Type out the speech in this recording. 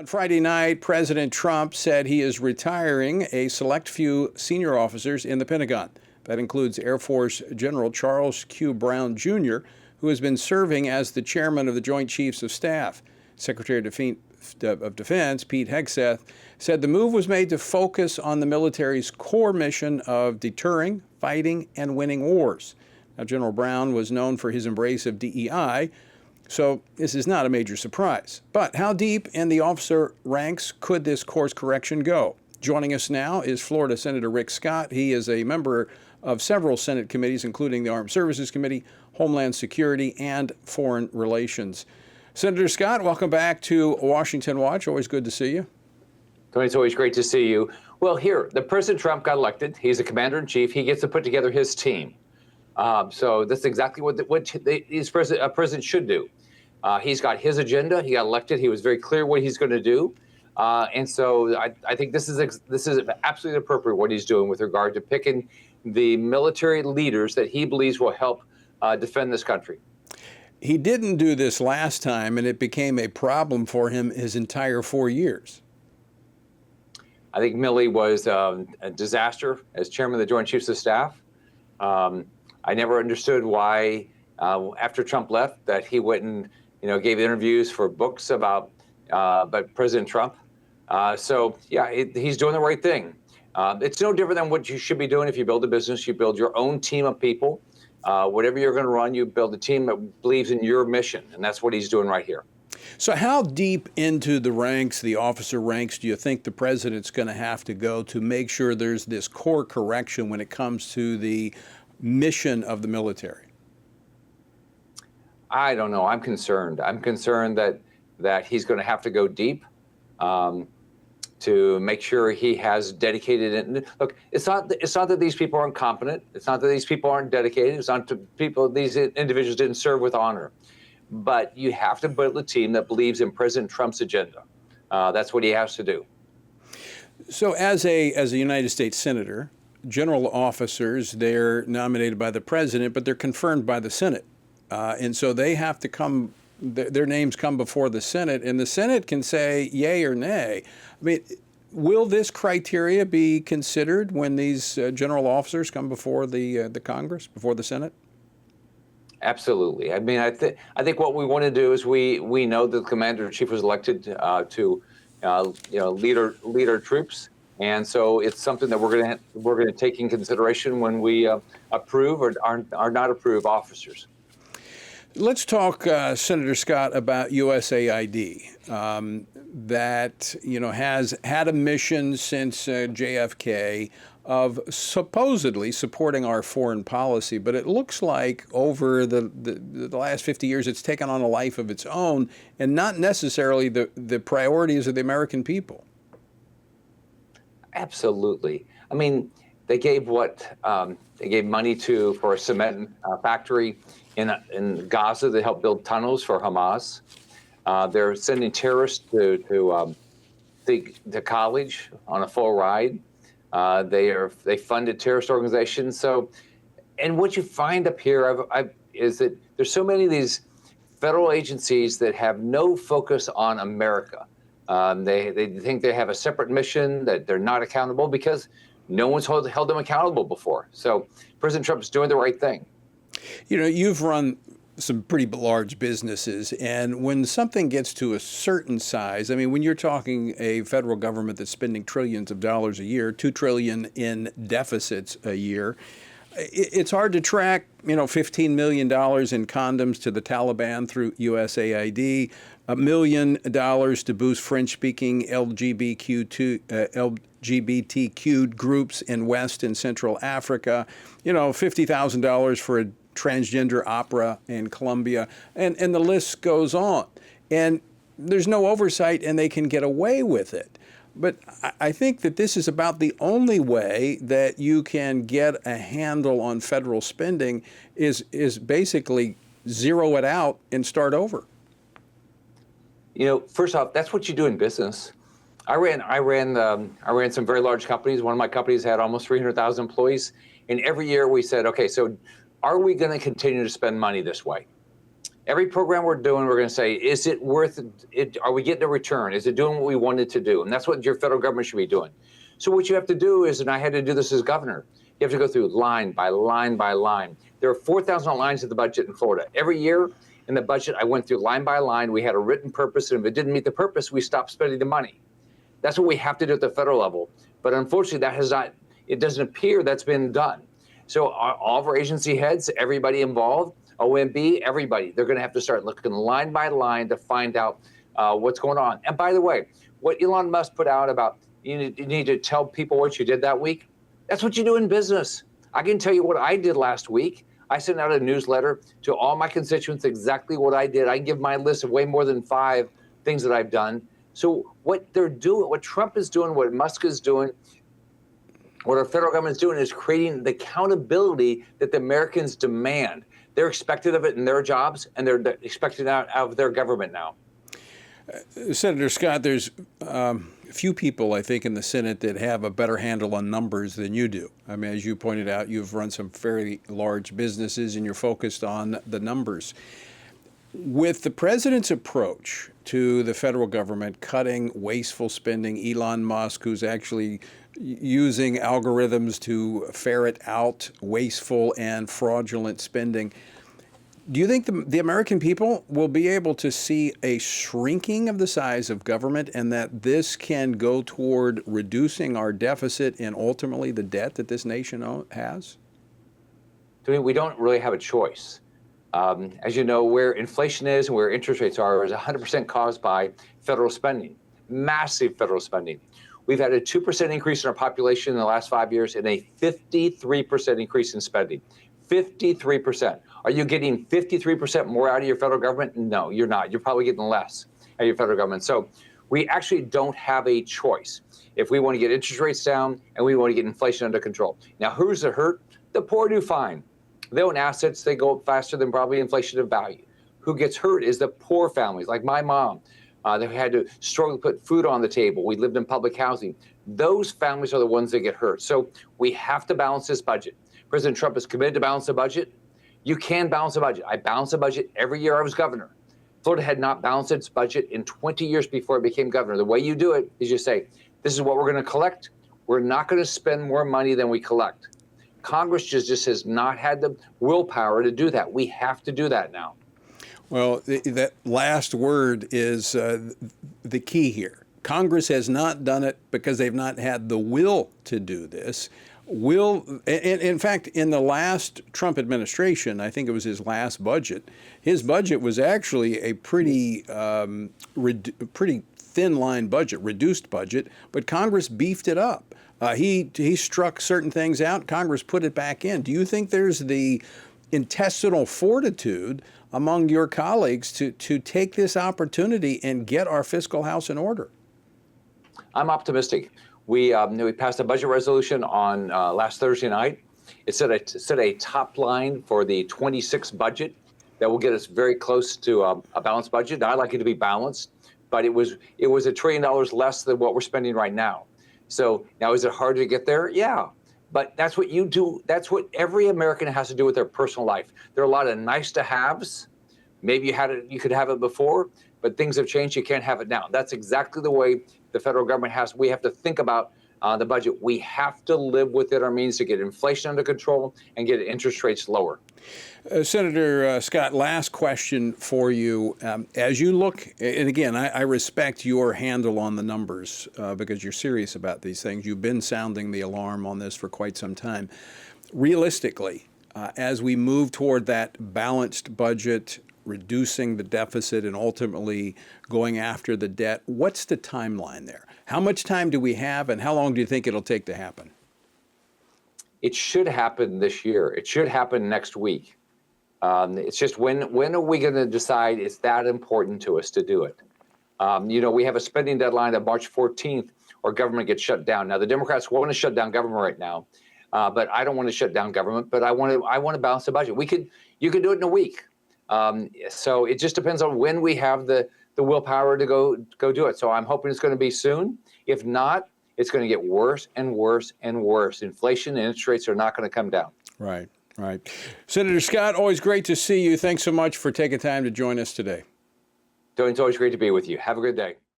On Friday night, President Trump said he is retiring a select few senior officers in the Pentagon. That includes Air Force General Charles Q. Brown, Jr., who has been serving as the chairman of the Joint Chiefs of Staff. Secretary of Defense Pete Hegseth said the move was made to focus on the military's core mission of deterring, fighting, and winning wars. Now, General Brown was known for his embrace of DEI, so this is not a major surprise. But how deep in the officer ranks could this course correction go? Joining us now is Florida Senator Rick Scott. He is a member of several Senate committees, including the Armed Services Committee, Homeland Security, and Foreign Relations. Senator Scott, welcome back to Washington Watch. Always good to see you. Tony, it's always great to see you. Well, here, the President Trump got elected. He's a commander-in-chief. He gets to put together his team. So that's exactly what a president should do. He's got his agenda. He got elected. He was very clear what he's going to do. And so I think this is absolutely appropriate what he's doing with regard to picking the military leaders that he believes will help defend this country. He didn't do this last time, and it became a problem for him his entire 4 years. I think Milley was a disaster as chairman of the Joint Chiefs of Staff. I never understood why, after Trump left, that he went and gave interviews for books about President Trump. So yeah, he's doing the right thing. It's no different than what you should be doing if you build a business. You build your own team of people. Whatever you're going to run, you build a team that believes in your mission, and that's what he's doing right here. So how deep into the ranks, the officer ranks, do you think the president's going to have to go to make sure there's this core correction when it comes to the mission of the military? I don't know. I'm concerned. I'm concerned that he's going to have to go deep to make sure he has dedicated. Look, it's not that these people aren't competent. It's not that these people aren't dedicated. It's not that these individuals didn't serve with honor. But you have to build a team that believes in President Trump's agenda. That's what he has to do. So as a United States Senator, general officers, they're nominated by the president, but they're confirmed by the Senate. And so they have to come, their names come before the Senate, and the Senate can say yay or nay. I mean, will this criteria be considered when these general officers come before the Congress, before the Senate? Absolutely. I mean, I think what we want to do is we know that the commander-in-chief was elected to lead our troops, and so it's something that we're going to take in consideration when we approve or are not approve officers. Let's talk, Senator Scott, about USAID that has had a mission since JFK of supposedly supporting our foreign policy, but it looks like over the last 50 years it's taken on a life of its own and not necessarily the priorities of the American people. Absolutely. I mean, they gave they gave money for a cement factory in Gaza to help build tunnels for Hamas. They're sending terrorists to college on a full ride. They funded terrorist organizations. So, and what you find up here is that there's so many of these federal agencies that have no focus on America. They think they have a separate mission, that they're not accountable because no one's held them accountable before. So President Trump is doing the right thing. You've run some pretty large businesses, and when something gets to a certain size, I mean, when you're talking a federal government that's spending trillions of dollars a year, $2 trillion in deficits a year, it's hard to track, $15 million in condoms to the Taliban through USAID, $1 million to boost French-speaking LGBTQ groups in West and Central Africa, $50,000 for a transgender opera in Colombia, and the list goes on. And there's no oversight, and they can get away with it. But I think that this is about the only way that you can get a handle on federal spending is basically zero it out and start over. First off, that's what you do in business. I ran some very large companies. One of my companies had almost 300,000 employees, and every year we said, okay, so are we going to continue to spend money this way? Every program we're doing, we're going to say, is it worth it? Are we getting a return? Is it doing what we wanted to do? And that's what your federal government should be doing. So what you have to do is, and I had to do this as governor, you have to go through line by line by line. There are 4,000 lines of the budget in Florida. Every year in the budget, I went through line by line. We had a written purpose, and if it didn't meet the purpose, we stopped spending the money. That's what we have to do at the federal level. But unfortunately, that has not, it doesn't appear that's been done. So all of our agency heads, everybody involved, OMB, everybody, they're going to have to start looking line by line to find out what's going on. And by the way, what Elon Musk put out about you need to tell people what you did that week, that's what you do in business. I can tell you what I did last week. I sent out a newsletter to all my constituents exactly what I did. I can give my list of way more than 5 things that I've done. So what they're doing, what Trump is doing, what Musk is doing, what our federal government is doing is creating the accountability that the Americans demand. They're expected of it in their jobs, and they're expected out of their government now. Senator Scott, there's few people, I think, in the Senate that have a better handle on numbers than you do. I mean, as you pointed out, you've run some fairly large businesses, and you're focused on the numbers. With the president's approach to the federal government cutting wasteful spending, Elon Musk, who's actually using algorithms to ferret out wasteful and fraudulent spending, do you think the American people will be able to see a shrinking of the size of government, and that this can go toward reducing our deficit and ultimately the debt that this nation has? We don't really have a choice. As you know, where inflation is and where interest rates are is 100% caused by federal spending, massive federal spending. We've had a 2% increase in our population in the last 5 years and a 53% increase in spending. 53%. Are you getting 53% more out of your federal government? No, you're not. You're probably getting less out of your federal government. So we actually don't have a choice if we want to get interest rates down and we want to get inflation under control. Now, who's it hurt? The poor do fine. They own assets. They go up faster than probably inflation of value. Who gets hurt is the poor families, like my mom. They had to struggle to put food on the table. We lived in public housing. Those families are the ones that get hurt. So we have to balance this budget. President Trump is committed to balance the budget. You can balance a budget. I balanced a budget every year I was governor. Florida had not balanced its budget in 20 years before it became governor. The way you do it is you say, this is what we're going to collect. We're not going to spend more money than we collect. Congress just has not had the willpower to do that. We have to do that now. Well, that last word is the key here. Congress has not done it because they've not had the will to do this. In fact, in the last Trump administration, I think it was his last budget, his budget was actually a pretty thin line budget, reduced budget, but Congress beefed it up. He struck certain things out. Congress put it back in. Do you think there's the intestinal fortitude among your colleagues to take this opportunity and get our fiscal house in order? I'm optimistic. We passed a budget resolution on last Thursday night. It set a top line for the 26 budget that will get us very close to a balanced budget. Now, I'd like it to be balanced, but it was $1 trillion less than what we're spending right now. So now, is it hard to get there? Yeah, but that's what you do. That's what every American has to do with their personal life. There are a lot of nice to haves. Maybe you could have it before, but things have changed. You can't have it now. That's exactly the way the federal government has. We have to think about the budget. We have to live within our means to get inflation under control and get interest rates lower. Senator Scott, last question for you. As you look, and again, I respect your handle on the numbers because you're serious about these things. You've been sounding the alarm on this for quite some time. Realistically, as we move toward that balanced budget, reducing the deficit and ultimately going after the debt, what's the timeline there? How much time do we have, and how long do you think it'll take to happen? It should happen this year. It should happen next week. It's just when are we going to decide it's that important to us to do it? We have a spending deadline of March 14th or government gets shut down. Now, the Democrats want to shut down government right now, but I don't want to shut down government, but I want to balance the budget. You could do it in a week. So it just depends on when we have the willpower to go do it. So I'm hoping it's going to be soon. If not, it's going to get worse and worse and worse. Inflation and interest rates are not going to come down. Right. All right. Senator Scott, always great to see you. Thanks so much for taking time to join us today. So it's always great to be with you. Have a good day.